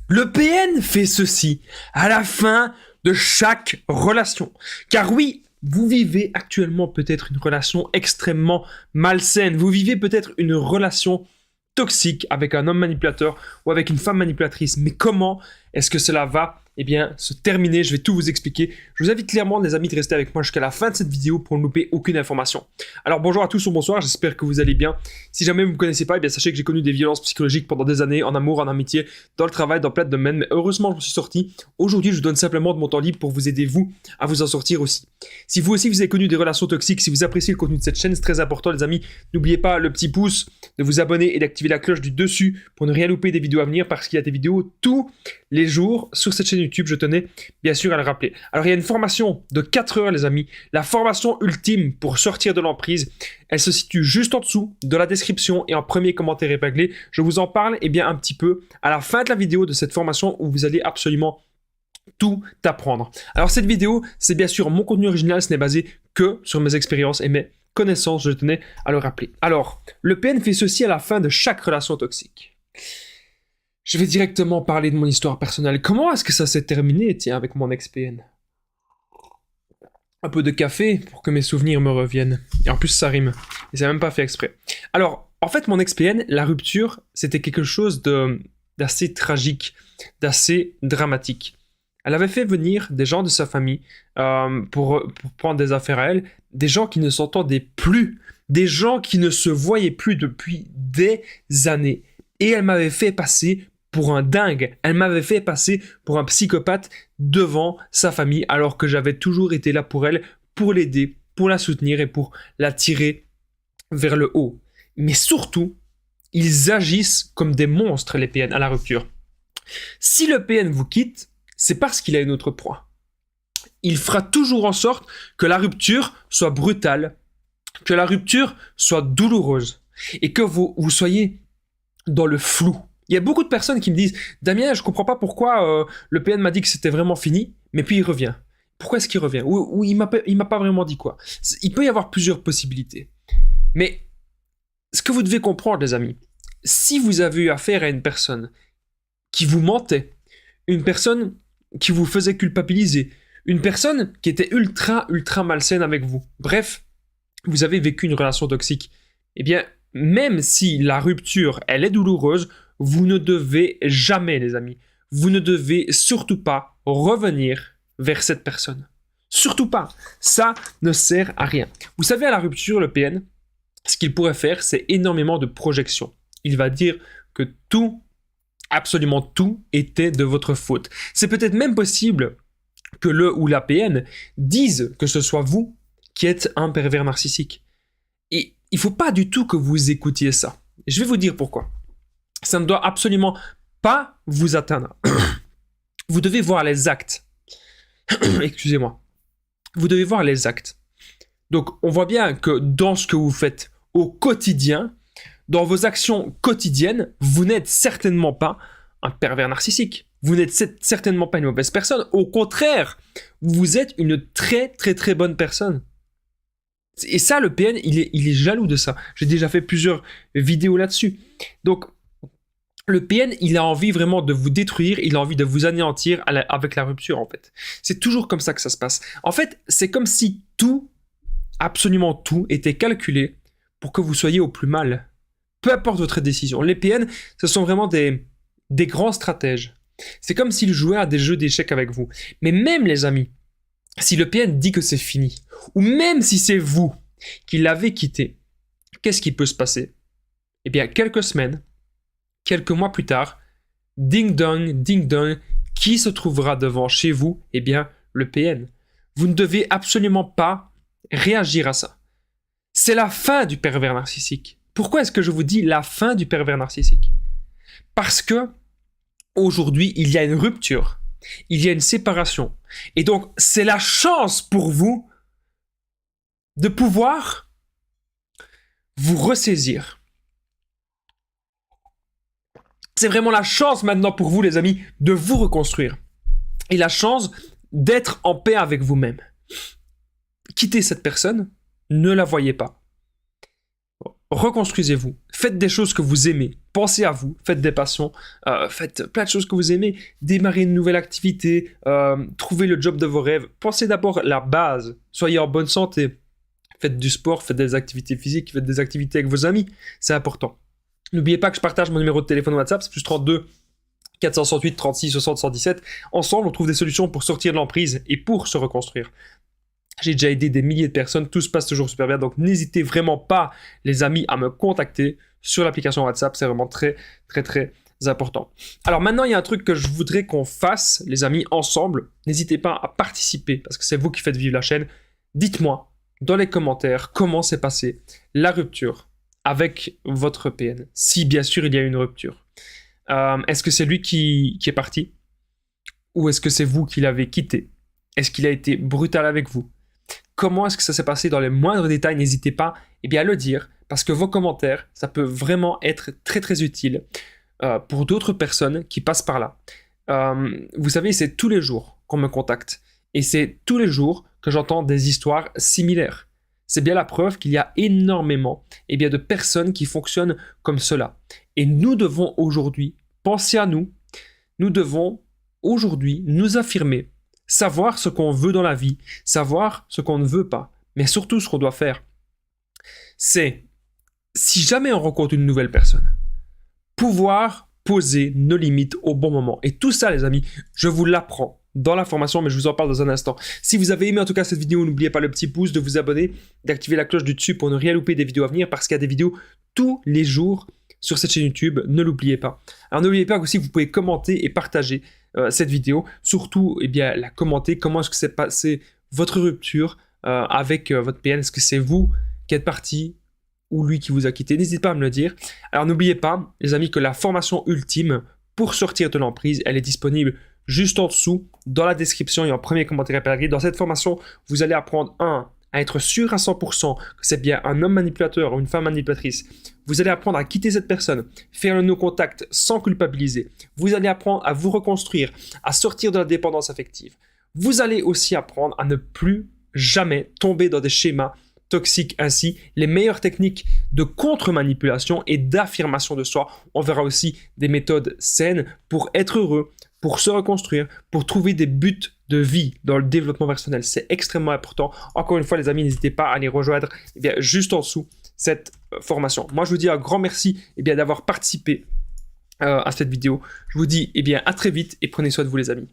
Le PN fait ceci à la fin de chaque relation. Car oui, vous vivez actuellement peut-être une relation extrêmement malsaine. Vous vivez peut-être une relation toxique avec un homme manipulateur ou avec une femme manipulatrice. Mais comment est-ce que cela va se terminer? Je vais tout vous expliquer. Je vous invite clairement, les amis, de rester avec moi jusqu'à la fin de cette vidéo pour ne louper aucune information. Alors bonjour à tous ou bonsoir, j'espère que vous allez bien. Si jamais vous ne me connaissez pas, sachez que j'ai connu des violences psychologiques pendant des années, en amour, en amitié, dans le travail, dans plein de domaines, mais heureusement je me suis sorti. Aujourd'hui, je vous donne simplement de mon temps libre pour vous aider, vous, à vous en sortir aussi. Si vous aussi vous avez connu des relations toxiques, si vous appréciez le contenu de cette chaîne, c'est très important les amis, n'oubliez pas le petit pouce, de vous abonner et d'activer la cloche du dessus pour ne rien louper des vidéos à venir, parce qu'il y a des vidéos tous les jours sur cette chaîne YouTube, je tenais bien sûr à le rappeler. Alors il y a une formation de 4 heures les amis, la formation ultime pour sortir de l'emprise. Elle se situe juste en dessous de la description et en premier commentaire épinglé. Je vous en parle un petit peu à la fin de la vidéo de cette formation où vous allez absolument tout apprendre. Alors cette vidéo, c'est bien sûr mon contenu original, ce n'est basé que sur mes expériences et mes connaissances, je tenais à le rappeler. Alors, le PN fait ceci à la fin de chaque relation toxique. Je vais directement parler de mon histoire personnelle. Comment est-ce que ça s'est terminé, tiens, avec mon ex-PN? Un peu de café pour que mes souvenirs me reviennent. Et en plus, ça rime. Et c'est même pas fait exprès. Alors, en fait, mon ex-PN, la rupture, c'était quelque chose d'assez tragique, d'assez dramatique. Elle avait fait venir des gens de sa famille pour prendre des affaires à elle, des gens qui ne s'entendaient plus, des gens qui ne se voyaient plus depuis des années. Et elle m'avait fait passer pour un dingue, elle m'avait fait passer pour un psychopathe devant sa famille, alors que j'avais toujours été là pour elle, pour l'aider, pour la soutenir et pour la tirer vers le haut. Mais surtout, ils agissent comme des monstres, les PN, à la rupture. Si le PN vous quitte, c'est parce qu'il a une autre proie. Il fera toujours en sorte que la rupture soit brutale, que la rupture soit douloureuse et que vous soyez dans le flou. Il y a beaucoup de personnes qui me disent « Damien, je comprends pas pourquoi le PN m'a dit que c'était vraiment fini, mais puis il revient. Pourquoi est-ce qu'il revient? Ou il m'a pas vraiment dit quoi ?» Il peut y avoir plusieurs possibilités. Mais ce que vous devez comprendre, les amis, si vous avez eu affaire à une personne qui vous mentait, une personne qui vous faisait culpabiliser, une personne qui était ultra malsaine avec vous, bref, vous avez vécu une relation toxique, même si la rupture, elle est douloureuse, vous ne devez jamais, les amis, vous ne devez surtout pas revenir vers cette personne. Surtout pas. Ça ne sert à rien. Vous savez, à la rupture, le PN, ce qu'il pourrait faire, c'est énormément de projections. Il va dire que tout, absolument tout, était de votre faute. C'est peut-être même possible que le ou la PN dise que ce soit vous qui êtes un pervers narcissique. Et il ne faut pas du tout que vous écoutiez ça. Je vais vous dire pourquoi. Ça ne doit absolument pas vous atteindre. Vous devez voir les actes. Excusez-moi. Vous devez voir les actes. Donc, on voit bien que dans ce que vous faites au quotidien, dans vos actions quotidiennes, vous n'êtes certainement pas un pervers narcissique. Vous n'êtes certainement pas une mauvaise personne. Au contraire, vous êtes une très bonne personne. Et ça, le PN, il est jaloux de ça. J'ai déjà fait plusieurs vidéos là-dessus. Donc, le PN, il a envie vraiment de vous détruire, il a envie de vous anéantir avec la rupture, en fait. C'est toujours comme ça que ça se passe. En fait, c'est comme si tout, absolument tout, était calculé pour que vous soyez au plus mal. Peu importe votre décision. Les PN, ce sont vraiment des grands stratèges. C'est comme s'ils jouaient à des jeux d'échecs avec vous. Mais même, les amis, si le PN dit que c'est fini, ou même si c'est vous qui l'avez quitté, qu'est-ce qui peut se passer? Quelques semaines, quelques mois plus tard, ding dong, qui se trouvera devant chez vous? Le PN. Vous ne devez absolument pas réagir à ça. C'est la fin du pervers narcissique. Pourquoi est-ce que je vous dis la fin du pervers narcissique? Parce que aujourd'hui, il y a une rupture, il y a une séparation. Et donc, c'est la chance pour vous de pouvoir vous ressaisir. C'est vraiment la chance maintenant pour vous, les amis, de vous reconstruire. Et la chance d'être en paix avec vous-même. Quittez cette personne, ne la voyez pas. Reconstruisez-vous. Faites des choses que vous aimez. Pensez à vous, faites des passions, faites plein de choses que vous aimez. Démarrez une nouvelle activité, trouvez le job de vos rêves. Pensez d'abord à la base. Soyez en bonne santé. Faites du sport, faites des activités physiques, faites des activités avec vos amis. C'est important. N'oubliez pas que je partage mon numéro de téléphone WhatsApp, c'est plus 32 468 36 60 117. Ensemble, on trouve des solutions pour sortir de l'emprise et pour se reconstruire. J'ai déjà aidé des milliers de personnes, tout se passe toujours super bien, donc n'hésitez vraiment pas, les amis, à me contacter sur l'application WhatsApp, c'est vraiment très, très, très important. Alors maintenant, il y a un truc que je voudrais qu'on fasse, les amis, ensemble. N'hésitez pas à participer, parce que c'est vous qui faites vivre la chaîne. Dites-moi dans les commentaires comment s'est passée la rupture avec votre PN, si bien sûr il y a eu une rupture. Est-ce que c'est lui qui est parti? Ou est-ce que c'est vous qui l'avez quitté? Est-ce qu'il a été brutal avec vous? Comment est-ce que ça s'est passé dans les moindres détails? N'hésitez pas à le dire, parce que vos commentaires, ça peut vraiment être très très utile pour d'autres personnes qui passent par là. Vous savez, c'est tous les jours qu'on me contacte, et c'est tous les jours que j'entends des histoires similaires. C'est bien la preuve qu'il y a énormément de personnes qui fonctionnent comme cela. Et nous devons aujourd'hui penser à nous. Nous devons aujourd'hui nous affirmer, savoir ce qu'on veut dans la vie, savoir ce qu'on ne veut pas, mais surtout ce qu'on doit faire. C'est, si jamais on rencontre une nouvelle personne, pouvoir poser nos limites au bon moment. Et tout ça, les amis, je vous l'apprends dans la formation, mais je vous en parle dans un instant. Si vous avez aimé en tout cas cette vidéo, n'oubliez pas le petit pouce, de vous abonner, d'activer la cloche du dessus pour ne rien louper des vidéos à venir, parce qu'il y a des vidéos tous les jours sur cette chaîne YouTube, ne l'oubliez pas. Alors n'oubliez pas aussi que vous pouvez commenter et partager cette vidéo, surtout la commenter, comment est-ce que s'est passé votre rupture avec votre PN, est-ce que c'est vous qui êtes parti ou lui qui vous a quitté, n'hésitez pas à me le dire. Alors n'oubliez pas, les amis, que la formation ultime pour sortir de l'emprise, elle est disponible juste en dessous, dans la description et en premier commentaire épinglé. Dans cette formation, vous allez apprendre à être sûr à 100% que c'est bien un homme manipulateur ou une femme manipulatrice. Vous allez apprendre à quitter cette personne, faire le no-contact sans culpabiliser. Vous allez apprendre à vous reconstruire, à sortir de la dépendance affective. Vous allez aussi apprendre à ne plus jamais tomber dans des schémas toxiques. Ainsi, les meilleures techniques de contre-manipulation et d'affirmation de soi. On verra aussi des méthodes saines pour être heureux, pour se reconstruire, pour trouver des buts de vie dans le développement personnel. C'est extrêmement important. Encore une fois, les amis, n'hésitez pas à les rejoindre juste en dessous cette formation. Moi, je vous dis un grand merci d'avoir participé à cette vidéo. Je vous dis à très vite et prenez soin de vous, les amis.